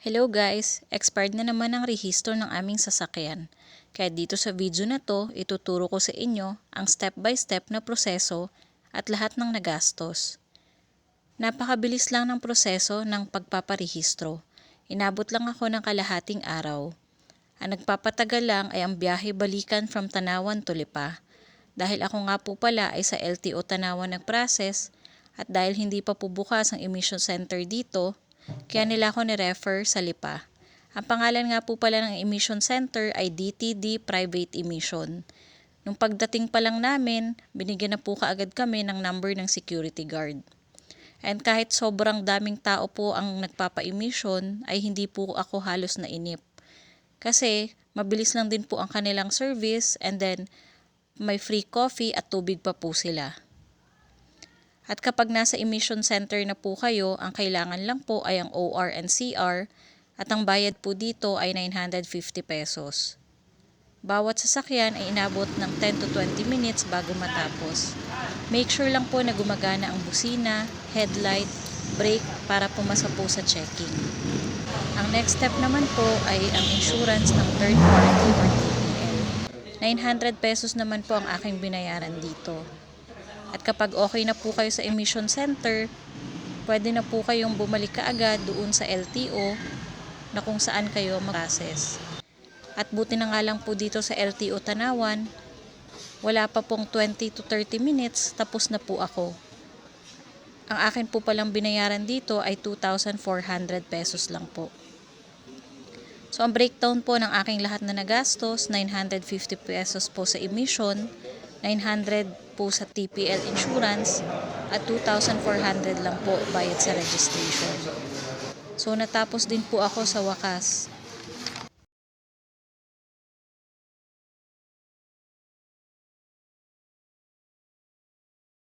Hello guys! Expired na naman ang rehistro ng aming sasakyan. Kaya dito sa video na to, ituturo ko sa inyo ang step-by-step na proseso at lahat ng nagastos. Napakabilis lang ng proseso ng pagpaparehistro. Inabot lang ako ng kalahating araw. Ang nagpapatagal lang ay ang biyahe balikan from Tanawan to Lipa. Dahil ako nga po pala ay sa LTO Tanawan nag-process at dahil hindi pa po bukas ang emission center dito, kaya nila ako ni-refer sa Lipa. Ang pangalan nga po pala ng emission center ay DTD Private Emission. Nung pagdating pa lang namin, binigyan na po kaagad kami ng number ng security guard. And kahit sobrang daming tao po ang nagpapa-emission, ay hindi po ako halos nainip. Kasi mabilis lang din po ang kanilang service and then may free coffee at tubig pa po sila. At kapag nasa emission center na po kayo, ang kailangan lang po ay ang OR and CR at ang bayad po dito ay 950 pesos. Bawat sasakyan ay inabot ng 10 to 20 minutes bago matapos. Make sure lang po na gumagana ang busina, headlight, brake para pumasa po sa checking. Ang next step naman po ay ang insurance ng third party or TPL. 900 pesos naman po ang aking binayaran dito. At kapag okay na po kayo sa emission center, pwede na po kayong bumalik kaagad doon sa LTO na kung saan kayo mag-process. At buti na nga lang po dito sa LTO Tanawan, wala pa pong 20 to 30 minutes, tapos na po ako. Ang akin po palang binayaran dito ay 2,400 pesos lang po. So ang breakdown po ng aking lahat na nagastos, 950 pesos po sa emission, 900 po sa TPL insurance, at 2,400 lang po bayad sa registration. So natapos din po ako sa wakas.